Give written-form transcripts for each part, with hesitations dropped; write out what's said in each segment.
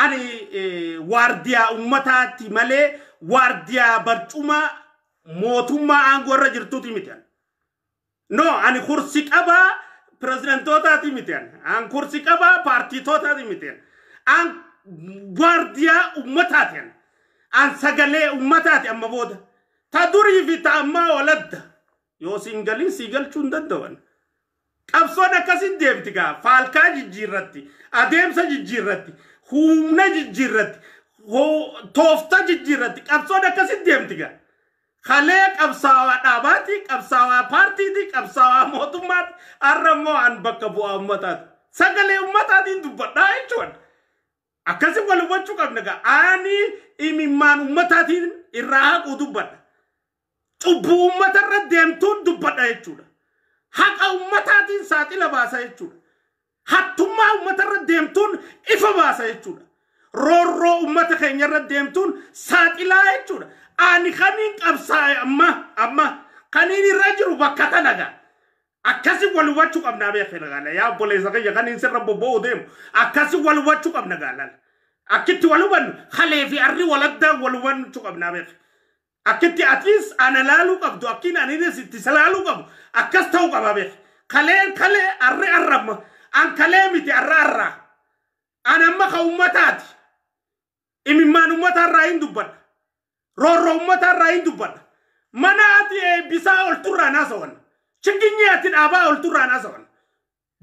ani wardiyaa ummataati malee wardiyaa barcuma mootummaa aangorra jirtuuti miti. No, ani kursi qabaa presidentootaati miti. An kursi qabaa paartiitootaati miti. An wardiyaa ummataati. An sagalee ummataati amma booda. Ta durii fi ta ammaa waladda. Yoo siingalin siigalchuun danda'an. Qabsoon akkasin deemti gaa faalkaa jijjiirratti adeemsa jijjiirratti humna jijjiirratti toofta jijjiirratti qabsoon akkasin deemti gaa kalee qabsaawaa dhaabaati qabsaawaa paartiiti qabsaawaa mootummaati arrammoo an bakka bu'aa ummataati sagalee ummataatiin dubbadhaa jechuudha akkasin wal hubachuu qabna gaa ani imimmaan ummataatiin irraa haquu dubbadha cubbuu ummatarra deemtuun dubbadha jechuudha. Haqa ummataatiin saaxila baasa jechuudha. Hattummaa ummatarra deemtuun ifa baasa jechuudha. Roorroo ummata keenyarra deemtuun saaxilaa jechuudha. Ani kaniin qabsaa'e amma kaniin irra jiru bakka tanaga. Akkasi wal hubachuu qabnaa beekna gaala. Yaa obboleessa kiyya kaniin sirra bobba'uu deemu. Akkasi wal hubachuu qabna gaala. Akkitti wal hubannu halee fi arri waladdaa wal hubachuu qabnaa beekna. Akkitti atis ana laaluu qabdu akkin aninis itti salaaluu qabu akkas ta'uu qaba beek kalee arri arrama an kalee miti arra an amma ka ummataati imimmaan ummatarraa hin dubbadha roorroo ummatarraa hin dubbadha mana ati eebbisaa ol turraa naasawan chiginyi ati dhaabaa ol turraa naasawan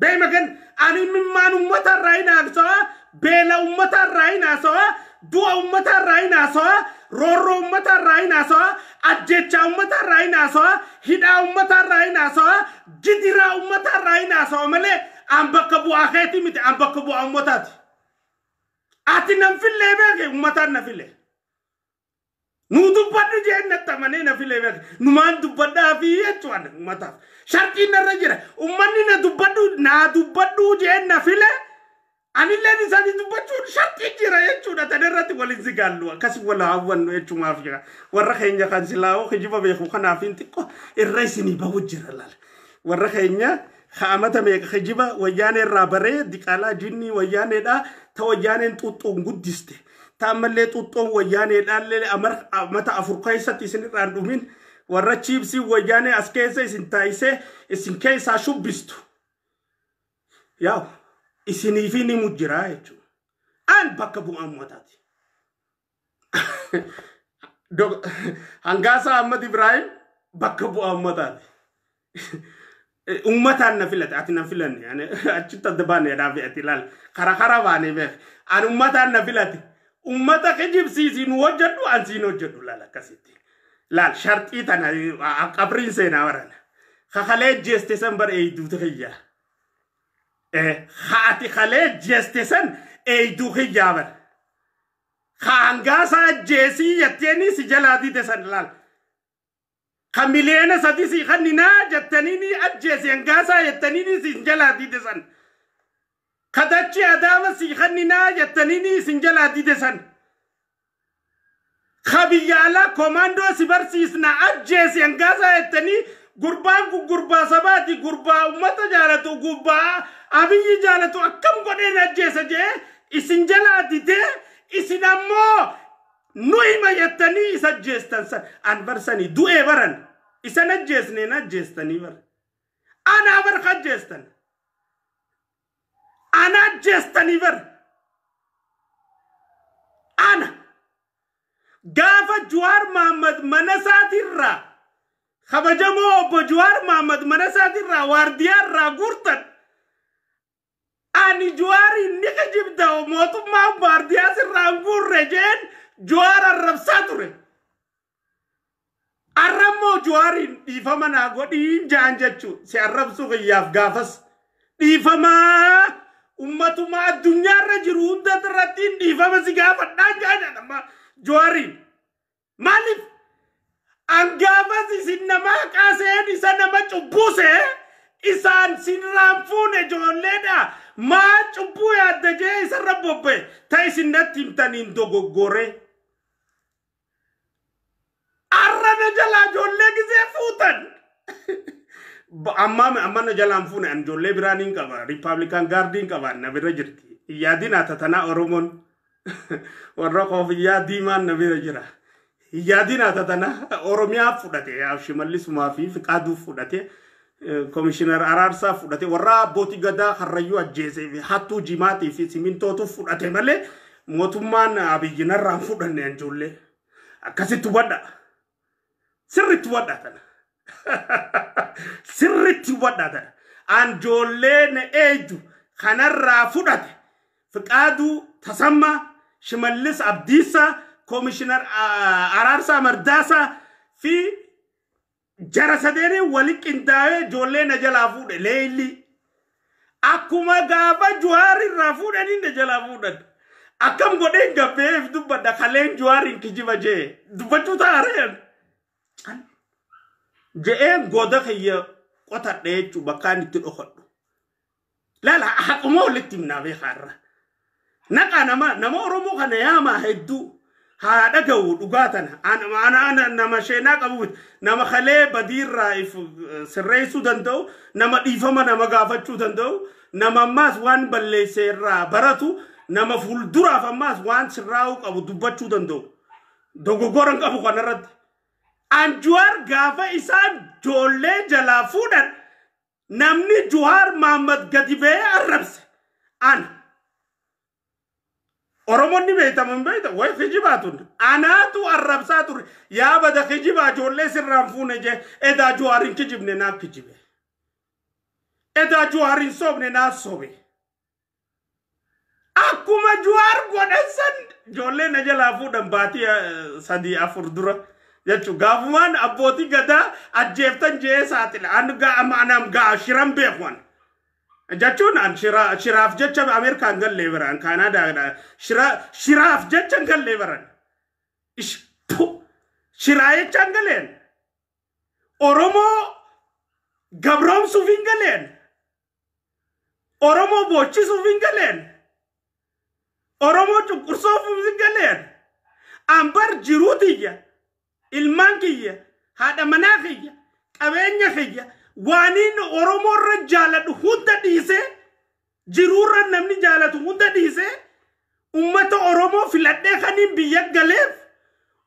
beema kan an imimmaan ummatarraa hin haasawa beela ummatarraa hin haasawa du'a ummatarraa hin haasawa roorroo ummatarraa hin haasawa ajjecha ummatarraa hin haasawa hidhaa ummatarraa hin haasawa jidiraa ummatarraa hin haasawa malee an bakka bu'aa keetii miti an bakka bu'aa ummataati ati nan fillee beeke ummataan na fillee nu dubbadhu jeen nattamanii na fillee beeke numaan dubbadhaa fi jechuudha ummataaf sharqiin narra jira ummanni na dubbadhu jeen na fillee ani leni sani dubbachuun sharqii jira jechuudha tanerratti waliin sigaallu akkasi wala hawwannu jechumaaf jira warra keenya kan silaawo kijiba beeku kanaaf hin xiqqo irra isinii bahu jira laal warra keenya haamata meeqa kijiba wayyaanee irraa baree diqaalaa jinni wayyaaneedha ta wayyaaneen xuuxxoon guddiste ta ammallee xuuxxoon wayyaaneedhaallee amata afur keessatti isin irraan dhumin warra chiibsii wayyaanee as keessa isin taayisee isin keessaa shubbistu yaa isiniifi ni mujjiraa jechuudha. An bakka bu'aa ummataati. Hangaasa Ahmad Ibrahim bakka bu'aa ummataati. Ummataan na filate ati na filanne achitti adda baanee dhaabe ati laal karaa baanee beek an ummataan na filate ummata kijibsiisiin hojjedhu an siin hojjedhu laal akkasitti laal sharxii tana qabriin seenaa warana kakalee jeeste san bar eeyduutu kiyyaa. Haati kalee jeestesan eeyduu hijaaban. Haangaasaa jeesii jetteeni si jalaatii tesan laal. Kamileena sadi si kanninaa jettaniini ajjeesi hangaasaa jettaniini si jalaatii tesan. Kadachi adaama si kanninaa jettaniini si jalaatii tesan. Kabiyyaala komandoo si barsiisna ajjeesi hangaasaa jettanii gurbaan kun gurbaa sabaati gurbaa ummata jaalatu gurbaa abiyyi jaalatu akkam godheen ajjeesa jee isin jalaatite isin ammoo nu hima jettanii isa ajjeestan san an barsanii du'ee baran isan ajjeesneen ajjeestanii bar ana bar ajjeestan ana ajjeestanii bar ana gaafa Jawaar Mohammad manasaatirraa خبجمو أبو جوار محمد مناسات الراوردية الراغورتن أني جواري نكجيب داو موتو ما باردية الراغور رجين جوار الربساتوري أرمو جواري إفهمنا قد جانجتشو سي الربسو غياف غافس إفهما أمتو ما الدنيا رجرون داتراتين إفهما سي غافت نانجانا نما جواري مالف Anggafa si sinama kaseen isa nama cubbuse isaan sinraanfuune ijoolleedha maa cubbuu yaadda jee isarra bobbe ta isinnatti himtaniin dogoggore arrana jalaa ijoollee gisee fuutan amma na jalaan fuune an ijoollee biraaniin qaba Republican Guardiin qaba na bira jirti yaadin ata tanaa Oromoon warra koofiyyaa diimaan na bira jira. Yaadina tatana Oromiyaa fudhate yaa shimallisuma fi fiqaaduu fudhate komishinar Araarsaa fudhate warra abbootii gadaa harrayyuu ajjeesee fi hattuu jimaatii fi simintootu fudhate malee mootummaan abiyyinarraan fudhanne anjoollee akkasitti hubadha. Sirriitti hubadha tana. Sirriitti hubadha tana. Anjoolleen eeydu kanarraa fudhate fiqaaduu tasammaa shimallis abdiisaa komishinar Araarsaa Mardaasaa fi jara sadeeni wali qindaa'ee ijoollee na jalaa fuudhe leeyli. Akkuma gaafa Juwaariirraa fuudhanii na jalaa fuudhan. Akkam godheen gabbeef dubbadha kaleen Juwaariin kijiba jee dubbachuu taareen. Je'een goda kiyya qotadhe jechuu bakkaan itti dhokadhu. Lala haquma walitti himnaa beekaarra. Naqa nama Oromoo kana yaamaa hedduu. Haadha gahu dhugaatana ana nama sheenaa qabu nama khalee badiirraa if sirreessuu danda'u nama dhiifama nama gaafachuu danda'u nama ammaas waan balleesseerraa baratu nama fuulduraaf ammaas waan sirraa'uu qabu dubbachuu danda'u dogoggoran qabu kanarratti Anjuwaar gaafa isaan ijoollee jalaa fuudhan namni Juwaar Mahammad gadi ba'ee arrabse ana Oromonni beeytaman beeyta way khijibaatun anaatu arrabsaa ture yaa bada khijibaa ijoollee sirraan fuune jee edaa Juwaarin kijibne naa kijibe edaa Juwaarin soobne naa sobe akkuma Juwaar godhansan ijoollee na jalaa fuudhan baatii 3-4 dura jechuun gaafumaan abbootii gadaa ajjeeftan jee saaxila anam gaa shiran beekwan. Jechuun an shiraaf jecha Ameerikaan galee baran Kaanadaa shiraaf jecha galee baran shiraa jecha galeen Oromoo gabroomsuuf hin galeen Oromoo boochisuuf hin galeen Oromoo cunqursuuf hin galeen ambar jiruutiyya ilmaan kiyya haadha manaa kiyya qabeenya kiyya Waanin Oromoo irra jaalatu hunda dhiise jiruurra namni jaalatu hunda dhiise ummata Oromoo filadhee kaniin biyya galeef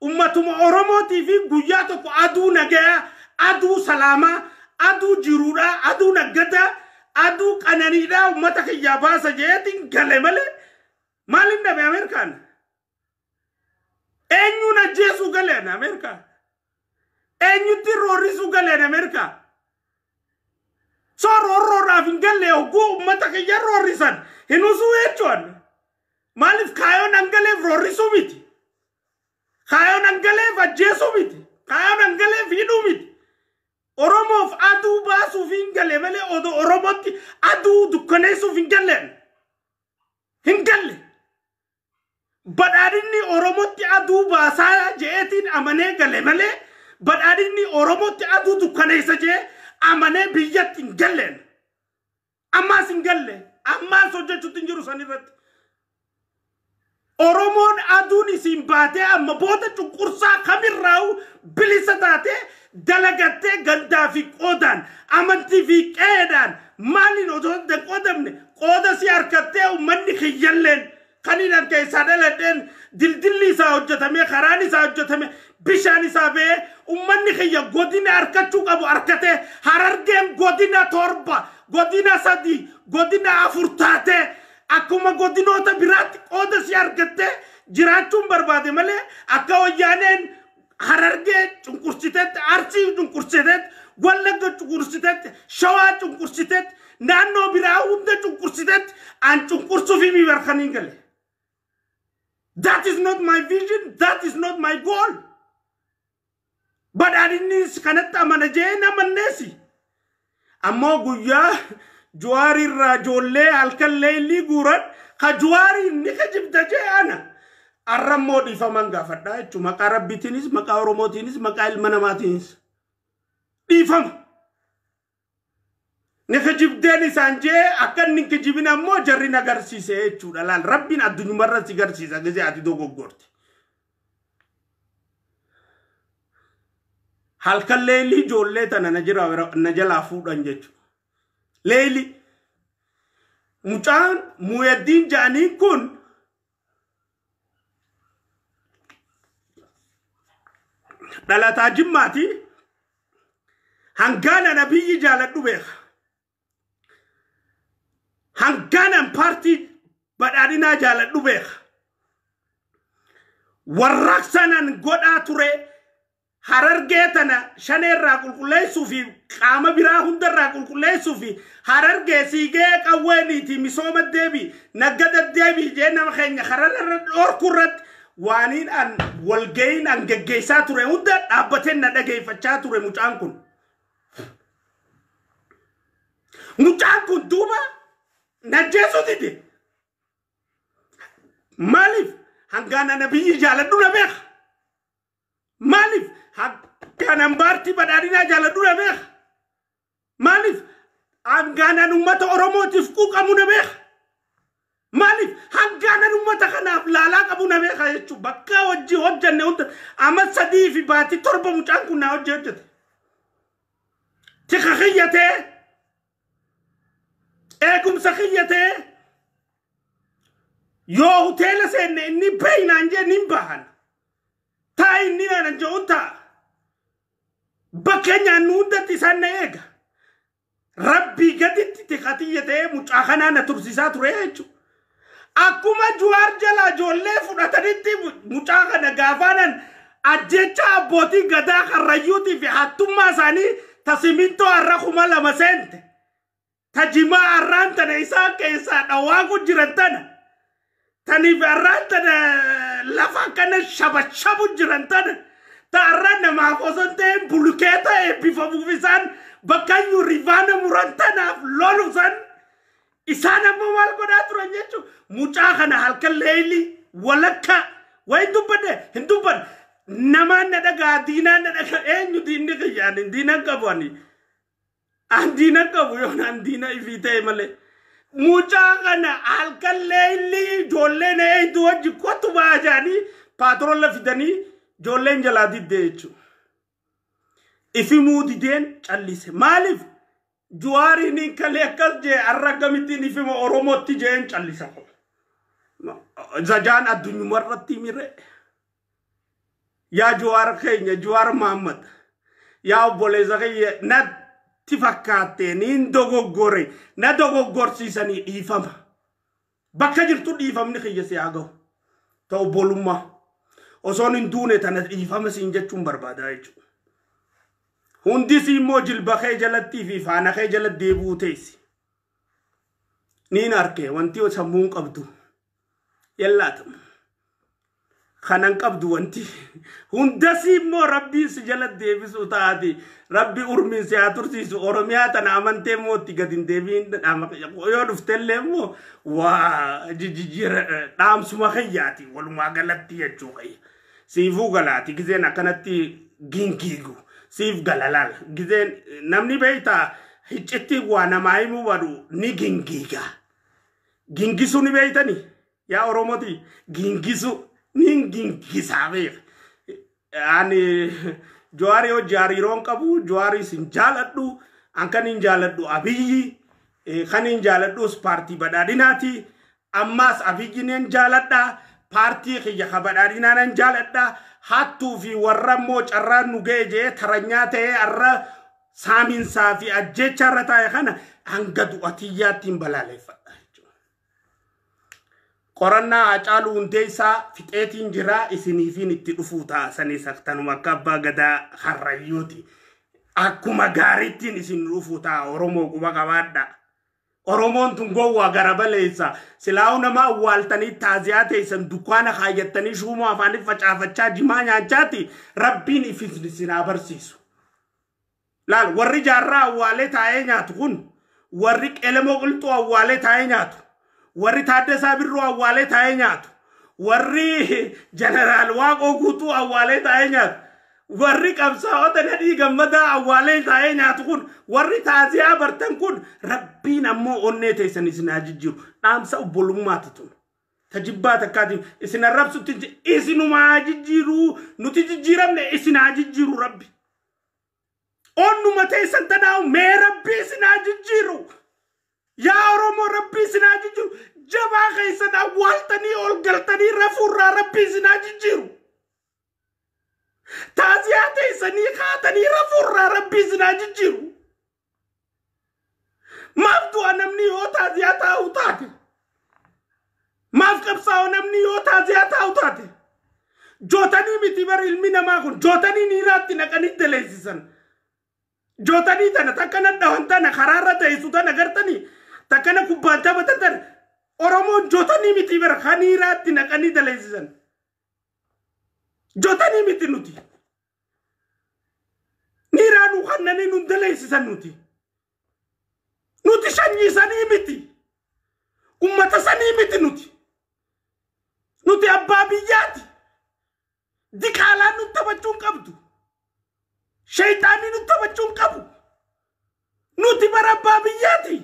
ummatuma Oromootii fi guyyaa tokko aduu nagayaa aduu salaamaa aduu jiruudha aduu naggataa aduu qananiidhaa ummata kiyyaa baasa jeetiin gale malee maaliin dhabe Ameerikaan eenyuun ajjeesuu galeen Ameerikaan eenyutti roorrisuu galeen Ameerikaan So rorra fingalle ogu ummata ke yarrorisan hinusu echon malif kayon angale rorrisumiti kayon angale vajesumiti kayon angale vidumiti Oromof adu basu fingalle mele odo Oromoti adu dukkanesu fingalle hingalle badadini Oromoti adu basa jeetin amane gale mele badadini Oromoti adu dukkanesa je amane biyyat ingalen amma singalle amma sojechu tinjiru sanirat Oromon aduni simbate amma bota chukursa kamirrau bilisatate dalagate gandafi qodan amanti fi qedan malin odon de qodamne qoda si arkate ummanni khiyallen kaninan kay sadaladen dildilli sa hojjatame kharani sa hojjatame bishani sa be ummanni khiyya godina arkachu qabu arkate harargem godina torba godina sadi godina afurtate akuma godinota birat qoda si arkate jirachum barbade male akka wayanen hararge chunkursitet arsi chunkursitet wallaga chunkursitet shawa chunkursitet nanno biraawunda chunkursitet an chunkursu fi mi barkhaningale. That is not my vision, that is not my goal. But I didn't kanata manajena manesi. Ammo guya Juwaari rajolle alkalleeli gurat ka Juwaari nikajib daje ana. Arrammo dhiifaman gaafadha jechuun maqaa rabbitiinis maqaa oromootiinis maqaa ilma namaatiinis dhiifama. Nikajibdeen isaan jee akka inni kijibin ammoo jarri nagarsiise jechuudha laal rabbiin addunyumarra si garsiisa gisee ati dogoggorti. Halkan leelii ijoollee tana na jalaa fuudhan jechuudha. Leelii mucaan Muhyiddin Jaaniin kun dhalataa jimmaati hangana nabiyyi jaaladhu beeka hanganan partii badhaadhinaa jaaladhu beeka warraaqsanan godhaa ture harargee tana shaneerraa qulqulleessuu fi qaama biraa hundarraa qulqulleessuu fi harargee siigee qawweeniiti misooma deebi naggada deebi jee nama keenya hararra dhorkurratti waaniin an walga'iin an geggeessaa ture hunda dhaabbateen na dhageeffachaa ture mucaan kun duuba najjeesuu dide maaliif hangana nabiyyi jaaladhu na beeka maaliif hangana mbaartii badhaadhinaa jaaladhu na beeka maaliif hangana ummata oromootiif quuqamu na beeka maaliif hangana ummata kanaaf laalaa qabu na beeka jechuun bakka wajji hojjanne hunda amma 3 fi baatii 7 mucaan kun na hojjete tika khiyyatee eegumsa khiyyatee yoo hoteela seenne inni beeynaan jee nin bahan taa inni naan je'uun ta'a bakkeenyaan nu hundatti isaan na eega rabbii gaditti tiqatiyyatee mucaa kanaa na tursiisaa ture jechuudha akkuma Juwaar jalaa ijoollee fudhatanitti mucaa kana gaafaanan ajjecha abbootii gadaa karrayyuutii fi hattummaa isaanii tasimintoo har'a 2,000 seente tajimaa har'aan tana isaa keessaa dhawaaku jiran tana taniif har'aan tana lafa kana shabachabu jiran tana ta har'aan namaaf osoo ta'een bulukeeta eebbifamuuf isaan bakkayyuu rifaana muran tanaaf lolu san isaan ammoo maal godhaa turan jechuudha mucaa kana halkan leeyli walakka wayi dubbadde hin dubbanne namaan na dhagaa diinaan na dhagaa eenyu diinni kiyyaan diinan qabu ani diina qabu yoon diina ifii ta'e malee mucaa kana halkan leeyli ijoolleen eeydu wajji kottu baajaanii paatrolla fidanii ijoolleen jalaa diddee jechuudha ifi muudideen callise maaliif Juwaariin kalee akkas jee arragamittiin ifima oromootti jeen callisa zajaan addunyumarratti mire yaa Juwaar keenya Juwaar Mahammad yaa obboleessa keenya natti fakkaattee niin dogoggore na dogoggorsiisanii dhiifama bakka jirtu dhiifamni kiyya si haa gahu ta'u bolummaa osoon hin duune tana dhiifama siin jechuun barbaadaa jechuudha hundi si immoo jilbakee jalatti fi faanakee jalatti deebuu teessi niin arkee wanti sammuun qabdu yellaatamu kanan qabdu wanti hunda si immoo rabbiin si jalatti deebisuu taati rabbi urmiin si haa tursiisu oromiyaa tana amantee mootti gadin deebiin yoo dhuftellee immoo waa jijjiira dhaamsuma kiyyaati walumaa galatti jechuu kiyya siifuu galaati gizeen akkanatti gingiigu siif galalal gizeen namni beeyta hiccitti waa namaa himuu badu ni gingiiga gingisu ni beeytani yaa oromoti gingisu nin gingisaa beek ani Juwaari yoo jaariiroon qabu Juwaari sin jaaladhu ankan hin jaaladhu Abiyyi kan hin jaaladhus paartii badhaadhinaati ammaas Abiyyinen jaaladha paartii kiyya ka badhaadhinaanan jaaladha hattuu fi warra immoo carraan nu ga'e jee taranyaa ta'ee har'a saaminsaa fi ajjeecharra taa'e kana hanga du'atiyyaatti hin balaaleeffadha jechuudha. Qorannaa Hacaaluu Hundeessaa fixeetiin jira isiniifiin itti dhufuu ta'a sanii saktanuma akka abbaa gadaa harrayyuuti akkuma gaarittiin isin dhufuu ta'a Oromoo quba qabaadha. Oromoon tun gowwaa garabaleessa silaa'u nama awwaaltanii taaziyaa teessan dukkaana kaayyattanii shuumoo afaaniif facaafachaa jimaa nyaachaati rabbiin isinaa barsiisu. Laal warri jaarraa awwaalee taa'ee nyaatu kun warri qelemoo qilxuu awwaalee taa'ee nyaatu warri Taaddasaa Birruu awwaalee taa'ee nyaatu warri jeneraal Waaqoo Guutuu awwaalee taa'ee nyaatu warri qabsaa'ota nadhii gammadaa awwaalee taa'ee nyaatu kun warri taaziyaa bartan kun rabbiin ammoo onnee teessan isin haa jijjiiru dhaamsa obbolummaati tun tajibbaat akkaatiin isin arrabsutti isinuma haa jijjiiru nuti jijjiiramne isin haa jijjiiru rabbi onnuma teessan tanaa'u mee rabbi isin haa jijjiiru yaa Oromoo rabbi isin haa jijjiiru jabaa keessan awwaaltanii ol galtanii rafuurraa rabbi isin haa jijjiiru taasiyaate isanii kaatanii rafurraa rabbii sinaa jijjiiru maaf du'a namni yoo taasiyaa taa'u taate maaf qabsaa'u namni yoo taasiyaa taa'u taate jootanii miti bar ilmi namaa kun jootanii niiraatti naqanii daleessisan jootanii tana takkana dhawan tana karaarra ta'isu tana gartanii takkana kubbaan taphatan tana oromoon jootanii miti bar kaniiraatti naqanii daleessisan jootanii miti nuti niiraanu kannanii nun daleessisan nuti sanyisanii miti ummata sanii miti nuti abbaa biyyaati diqaalaa nu taphachuun qabdu shayxaanii nu taphachuun qabu nuti bara abbaa biyyaati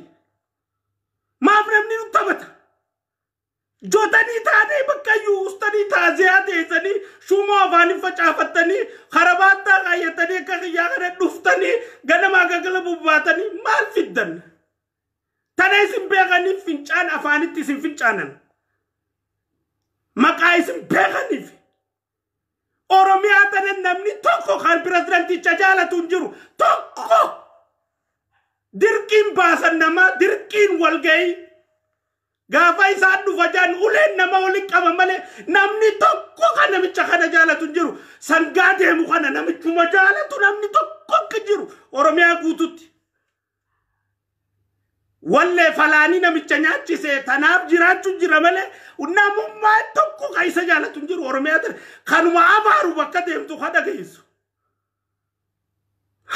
maaf namni nu taphata jootanii taanee bakkayyuu ustaanii taaziyaa teessanii shumoo afaanii facaafattanii karabaattaa kaayyatanii akka kiyyaa kana dhuftanii ganamaa gagala bubbaatanii maal fiddan tana isin beekaniif fincaan afaanitti isin fincaanan maqaa isin beekaniif oromiyaa tana namni tokko kan pirezidanticha jaalatu hin jiru tokko dirqiin baasan namaa dirqiin walga'ii gaafa isaan dhufa jaan uleen nama waliin qaba malee namni tokko kan namicha kana jaalatu hin jiru sangaa deemu kana namichuma jaalatu namni tokko akka jiru oromiyaa guututti walle falaani namicha nyaachise tanaaf jiraachuu jira malee namummaa tokko kan isa jaalatu hin jiru oromiyaa tana kanuma abaaru bakka deemtu kan dhageessu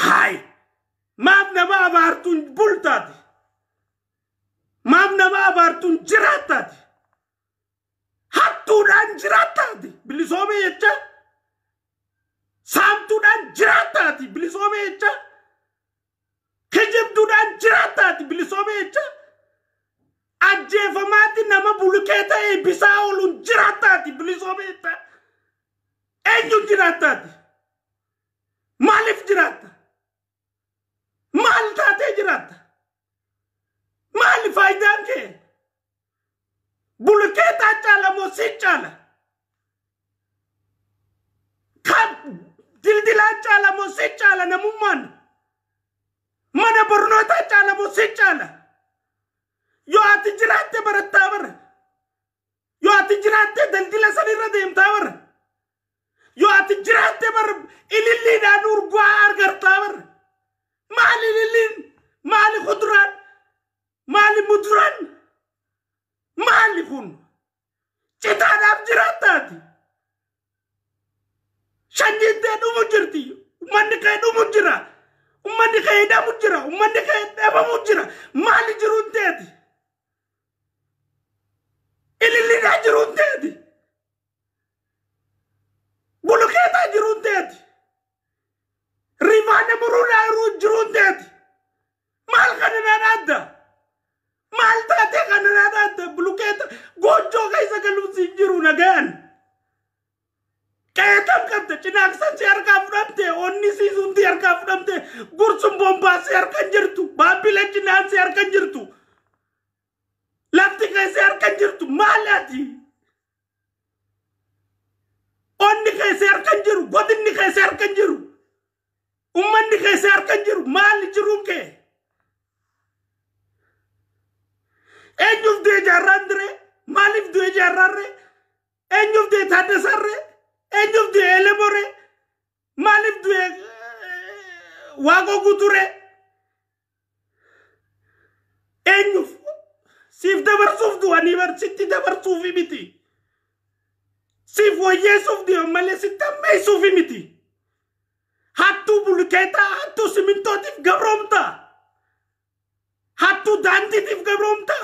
haay maaf nama abaartuun bultaati maaf nama abaartuun jiraataati hattuudhaan jiraataati bilisoomee jecha saamtuudhaan jiraataati bilisoomee jecha kijibduudhaan jiraataati bilisoomee jecha ajjeefamaatti nama bulukee ta'e bisaa ooluun jiraataati bilisoomee jecha eenyu jiraataati maaliif jiraata maal taatee jiraata maali faayidaan kee bulukee taa caala moo si caala kan dildilaa caala moo si caala namummaan mana barnootaa caala moo si caala yoo ati jiraatte barattaa bara yoo ati jiraatte daldila sanirra deemtaa bara yoo ati jiraatte bara ililliidhaan urgaa argartaa bara maali ililliin maali kuduraan maali muduraan maali kun citaadhaaf jiraataati shanyiittee dhumu jirti ummanni kee dhumu jira ummanni kee hidhamu jira ummanni kee dhabamu jira maali jiruun teeti ililliidhaa jiruun teeti bulukeetaa jiruun teeti rifaane muruudhaa jiruun teeti maal kananaan adda maal taatee kananaan adda bulukeeta goojjoo keessa galuun siin jiru nagaan Kaitam kata cinaksan si harka fudamte onni si sunti harka fudamte gursum bomba si harka jirtu babile cinan si harka jirtu lafti kai si harka jirtu malati onni kai si harka jiru godinni kai si harka jiru ummanni kai si harka jiru mal jirunke enyuf de jarrandre malif de jarrarre enyuf de tadesarre enyuf de elemore malif de wago guture enyuf sif dabar suf du university dabar sufi miti sif woye suf de male sitamay sufi miti hattu buluketa hattu simintotif gabromta hattu dantitif gabromta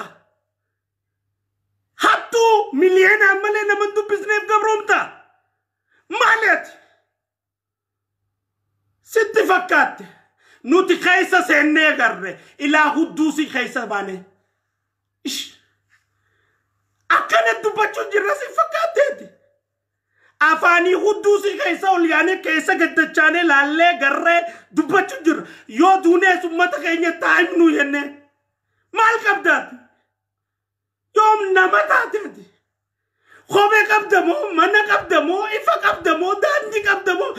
hattu miliena male namandu business gabromta مالت ست فكات نوتي خيسة سنة غرّة إلى هدوسي خيسة بانه إيش أكنت دبچو جراسي فكات دي أفاني هدوسي خيسة وليانه كيسة كتچانه لالله غرّة دبچو جر يو دونه سمت خيني تايم نو ينه مال كبدات يوم نمتات دي خوبه قبدمو من قبدمو إفا قبدمو دانجي قبدمو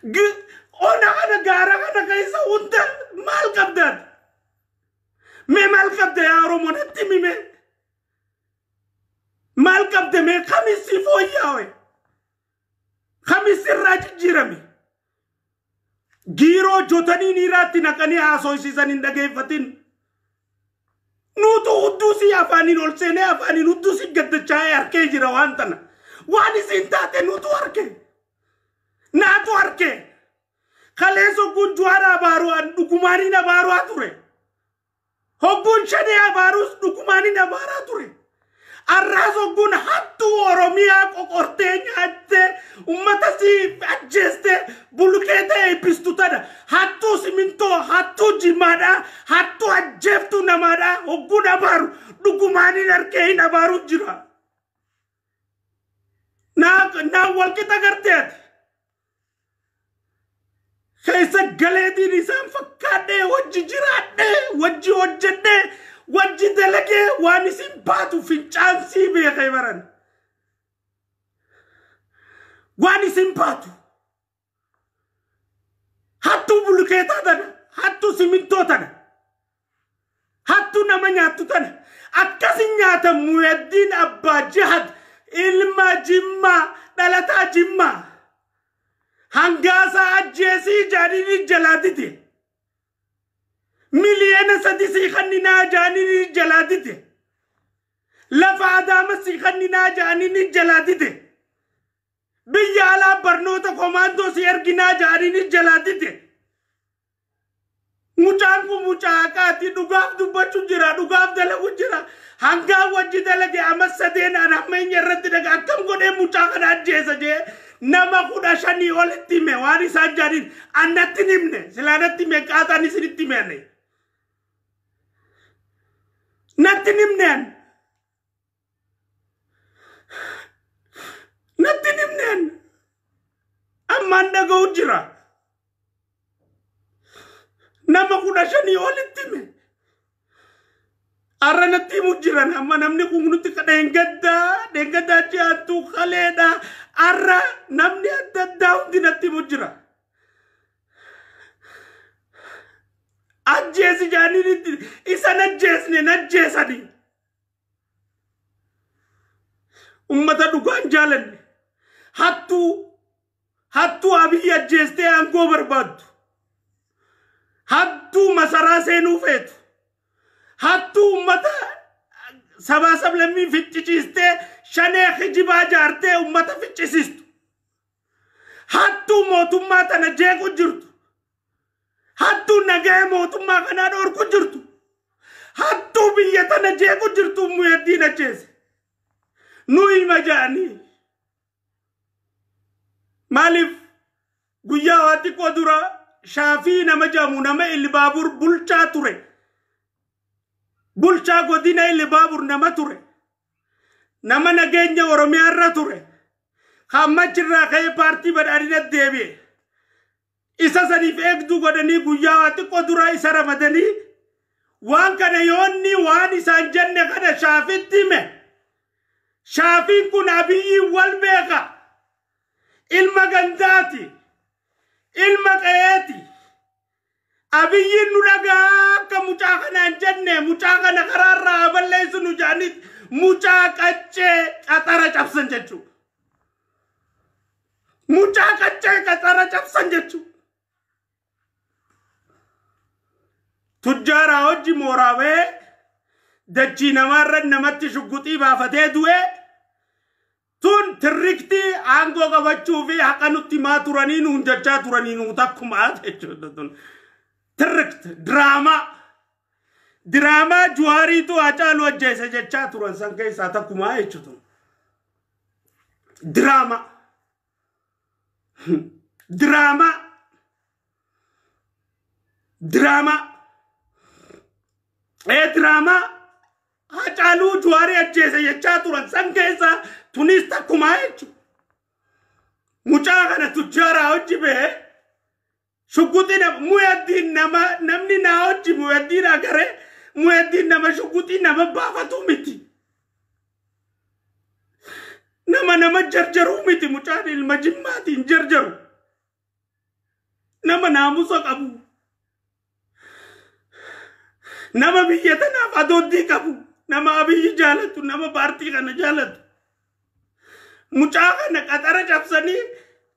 ona kana gaara kana keessa hunda maal qabdaat mee maal qabda yaa Oromoo natti mime maal qabda mee kamisi fooyyaawe kamisi irraa jijjiirame giiroo jotanii niiraatti naqanii haasoysiisan hin dhageeffatin nuutu hudduusi afaaniin ol seenee afaaniin hudduusi gaddachaa'ee harkee jira waan tana waan isin taate nuutu harke naatu harke kaleessa hogguun juwaara abaaruu dhugumaaniin abaaru'aa ture hogguun shanee abaaruus dhugumaaniin abaaraa ture arraas hogguun hattuu Oromiyaa qoqortee nyaattee ummata si ajjeeste bulkeetee eebbistu tana hattuu simintoo hattuu jimaadhaa hattuu ajjeeftuu namaadhaa hogguun abaaru dhugumaaniin harkee hin abaaruu jira naa walqixa garteeti keessa galeetiin isaan fakkaadhee wajji jiraadhee wajji hojjedhee wajji dalagee waan isin baatu fincaansii beekee baran waan isin baatu hattuu bulkeetaa tana hattuu simintoo tana hattuu nama nyaattu tana akkasin nyaatan Muhyiddin Abbaa Jihad ilma Jimmaa dhalataa Jimmaa hangaasa ajjeesii jaanini jalaatite miliyoona sadii kanninaa jaanini jalaatite lafa adaama kanninaa jaanini jalaatite biyya alaa barnoota komaandoo si erginaa jaanini jalaatite mucaan kun mucaa akaati dhugaaf dubbachuu jira dhugaaf dalagu jira hangaa wajji dalage amma sadeen anammeenya irratti daga akkam godhee mucaa kana ajjeesa jee nama 15 olitti hime waan isaan jaaniin annatti himne silaanatti hime qaataan isinitti himenne natti himneen natti himneen ammaan dhaga'u jira nama 15 olitti hime arra natti himu jiran amma namni kun nuti dheengaddaa ji'aattuu kaleedha arra namni adda addaa hundi natti himu jira ajjeesi jaaniin isa najjeesanii ummata dhugaan jaalanne hattuu Abiyyi ajjeestee aangoo barbaaddu hattuu masaraa seenuu feetu hattuu ummata sabaa sablammii ficcisiistee shanee hijibaa jaartee ummata ficcisiistu hattuu mootummaa tana jeequ jirtu hattuu nagahee mootummaa kanaa dhoorku jirtu hattuu biyya tana jeequ jirtu Muhyiddin ajjeese nu ilma jaanii maaliif guyyaa waa xiqqoo dura Shaafii nama jedhamu nama Ilbaabur bulchaa ture bulchaa godina Ilbaabur nama ture nama nageenya Oromiyaa irra ture hammachirraa ka'ee paartii badhaadhina deebi'e isa saniif eegduu godhanii guyyaa waa xiqqoo dura isa ramadanii waan kana yoonni waan isaan jenne kana Shaafiitti hime Shaafiin kun Abiyyiin wal beeka ilma gandaati ilma qe'eeti Abiyyiin nu dhagaa akka mucaa kanaan jenne mucaa kana karaarraa balleessu nu jaanit mucaa qaccee qaxara cabsan jechuu mucaa qaccee qaxara cabsan jechuu tujjaara hojii mooraawee dachii namaarra namatti shugguxii baafatee du'e tun tirriktii aangoo qabachuu fi haqa nutti maa turanii nuun jechaa turanii nuu takkumaa jechuudha tun tirrikt diraamaa Juwaariitu Hacaaluu ajjeese jechaa turan san keessaa takkumaa jechuudha drama Hacaaluu Juwaarii ajjeese jechaa turan san keessaa tunis takkumaa jechuudha mucaa kana tujjaaraa hojii bee shugguxii Muhyiddin namni naa hojii Muhyiddin agaree Muhyiddin nama shugguxii nama baafatu miti nama jarjaruu miti mucaan ilma Jimmaatiin jarjaru nama naamusa qabu nama biyya tanaaf adoodii qabu nama abiyyi jaalatu nama paartii kana jaalatu mucaa kana qaxara cabsanii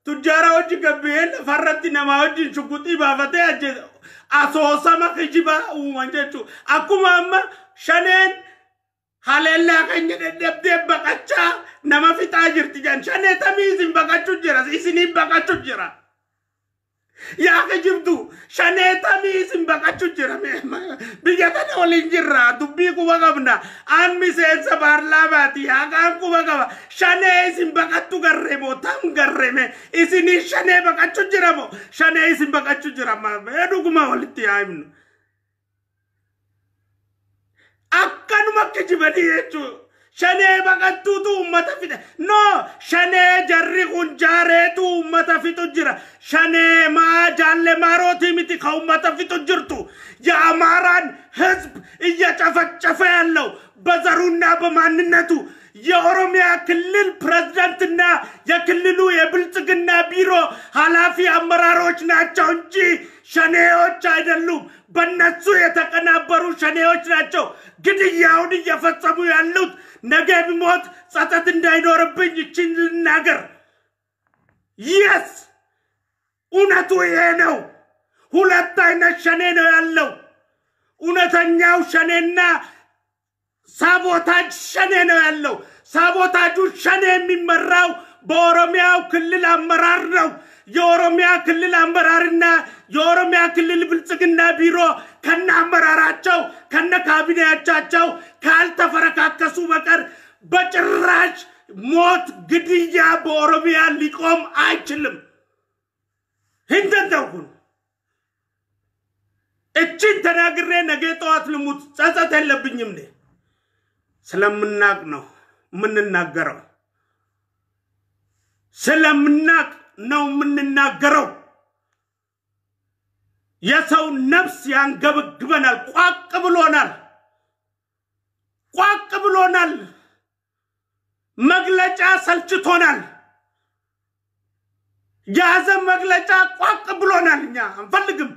tujjaara hojii gabbee lafarratti nama wajjin shuguxii baafatee ajjeesa asoosama kijibaa uuman jechuudha akkuma amma shaneen haleellaa keenya deddeebdee baqachaa nama fixaa jirti jan shanee tamii isin baqachuu jira isinii baqachuu jira yaa kijibdu shanee tamii isin baqachuu jira biyya kana waliin jirra dubbii quba qabna aan miseensa paarlaamaati haqaan quba qaba shanee isin baqattu garreemo tam garreeme isinii shanee baqachuu jira moo shanee isin baqachuu jira dhuguma walitti yaa'imnu akkanuma kijibanii jechuudha shanee baqattuutu ummata fide no shanee jarri kun jaareetu ummata fitu jira shanee maa jaalle maarooti miti ka ummata fitu jirtu የአማራን ህዝብ እየጨፈጨፈ ያለው በዘሩና በማንነቱ የኦሮሚያ ክልል ፕሬዝዳንትና የክልሉ የብልጽግና ቢሮ ኃላፊ አመራሮች ናቸው እንጂ ሸኔዎች አይደሉም በእነሱ የተቀናበሩ ሸኔዎች ናቸው ግድያውን እየፈጸሙ ያሉት ነገ ቢሞት ጸጸት እንዳይኖርብኝ እቺን ልናገር yes እውነቱ ይሄ ነው ሁለት አይነት ሸኔ ነው ያለው እውነተኛው ሸኔና ሳቦታጅ ሸኔ ነው ያለው ሳቦታጁ ሸኔ የሚመራው በኦሮሚያው ክልል አመራር ነው የኦሮሚያ ክልል አመራርና የኦሮሚያ ክልል ብልጽግና ቢሮ ከነ አመራራቸው ከነ ካቢኔያቸው ካልተፈረካከሱ በቀር በጭራሽ ሞት ግድያ በኦሮሚያ ሊቆም አይችልም እንደዛው እቺን ተናግሬ ነገ ጠዋት ልሙት ጸጸት የለብኝም ነ ስለምናቅ ነው ምንናገረው ስለምናቅ ነው ምንናገረው የሰው ነፍስ ያንገበግበናል ቋቅ ብሎናል መግለጫ ሰልችቶናል ያዘም መግለጫ ቋቅ ብሎናል እኛ አንፈልግም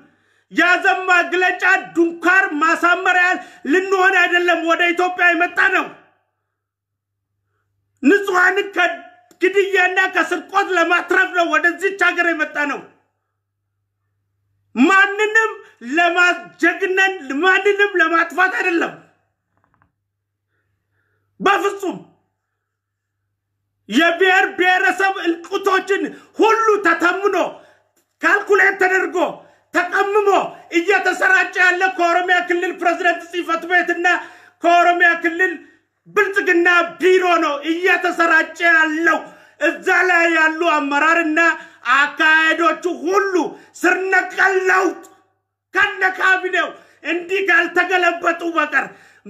ያዘም መግለጫ ዱንካር ማሳመሪያል ልንሆን አይደለም ወደ ኢትዮጵያ የመጣ ነው ንጹሃን ግድያና ከስርቆት ለማትረፍ ነው ወደዚህ ሀገር የመጣ ነው ማንንም ለማጀግነን ማንንም ለማጥፋት አይደለም በፍጹም የብሔር ብሔረሰብ እልቁቶችን ሁሉ ተተምኖ ካልኩሌት ተደርጎ ተቀምሞ እየተሰራጨ ያለ ከኦሮሚያ ክልል ፕሬዝዳንት ጽሕፈት ቤትና ከኦሮሚያ ክልል ብልጽግና ቢሮ ነው እየተሰራጨ ያለው እዛ ላይ ያሉ አመራርና አካሄዶቹ ሁሉ ስርነቀለውት ከነ ካቢኔው እንዲህ ካልተገለበጡ በቀር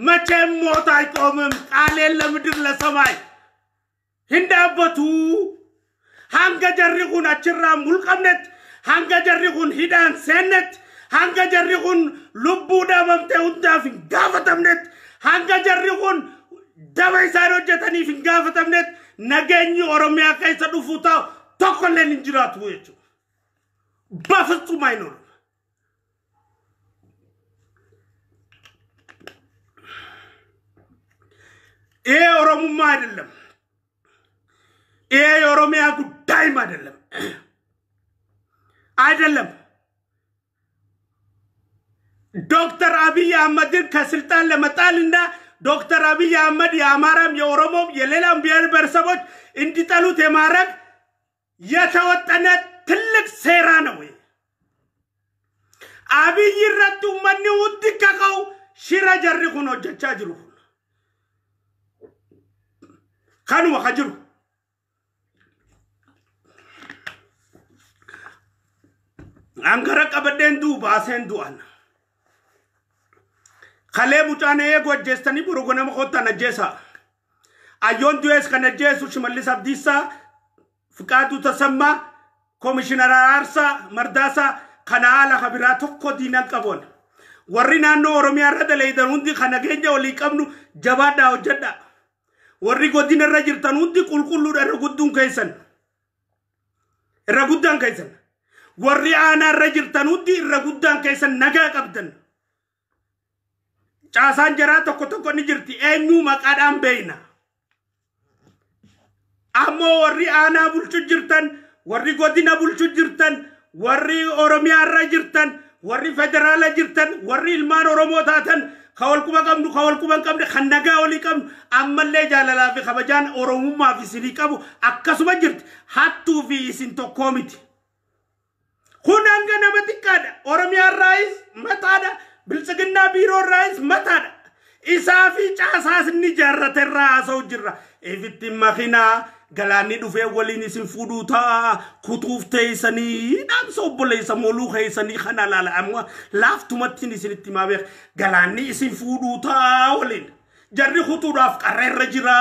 መቼም ሞት አይቆምም ቃል ለምድር ለሰማይ ህንዳበቱ ሃንገ ጀሪኹን አችራ ሙልቀምነት ሃንገ ጀሪኹን ሂዳን ሰነት ሃንገ ጀሪኹን ልቡዳ መምተው ዳፍ ጋፈተምነት ሃንገ ጀሪኹን ደበይሳኖ ጀተኒ ፍንጋፈተምነት ነገኝ ኦሮሚያ ከይሰዱፉታ ተቆለን እንጅራት ወይቹ በፍጹም አይኖር ይሄ ኦሮሞማ አይደለም ይሄ ኦሮሚያ ጉዳይም አይደለም ዶክተር አብይ አህመድን ከስልጣን ለመጣልና ዶክተር አብይ አህመድ የአማራም የኦሮሞም የሌላም ብሔር ብሔረሰቦች እንዲጠሉት የማረግ የተወጠነ ትልቅ ሴራ ነው አብይ ረቱ ማን ውድቀው ሽራ ጀሪኹ ነው ጀቻጅሩ ካኑ ወኸጅሩ አንገረ ቀበደንዱ ባሰንዱ አና خلي بوچانه گوجستنی پروگرام خوتا نجسا ايون دويس كنجسو شماليس عبديسا فقاتو تسمى كوميشنر ارسا مرداسا خنالا خبراتو کو دينان قبول ورينا نو اوروميا رد ليدروندي خنگينجا ولي قبنو جبادا وجدا وري کو دين رجرتنوندي قلقلو رغدون كيسن warri aanaa irra jirtan hundi irra guddaan keessan nagaa qabdan. Caasaan jaraa tokko ni jirti eenyu maqaadhaan beeyna. Ammoo warri aanaa bulchu jirtan, warri godina bulchu jirtan, warri Oromiyaa irra jirtan, warri federaala jirtan, warri ilmaan Oromoo taatan kawalkuba qabnu kawalkuban qabne kan nagaa olii qabnu ammallee jaalalaa fi kabajaan Oromummaa fi isinii qabu akkasuma jirti. Hattuu fi isin tokkoo miti. Kun hanga nama xiqqaadha. Oromiyaa irraayis mataadha. Bilchiginnaa biiroo irraayis mataadha. Isaa fi caasaas inni jaarrate irraa haasa'u jirra. Ifitti makinaa galaanni dhufee waliin isin fuudhuu ta'a kutuuf teessanii dhaamsa obboleessa mooluu keessanii kana laala amma laaftumatti isinitti himaa beek galaanni isin fuudhuu ta'a waliin jarri kutuudhaaf qarra irra jira.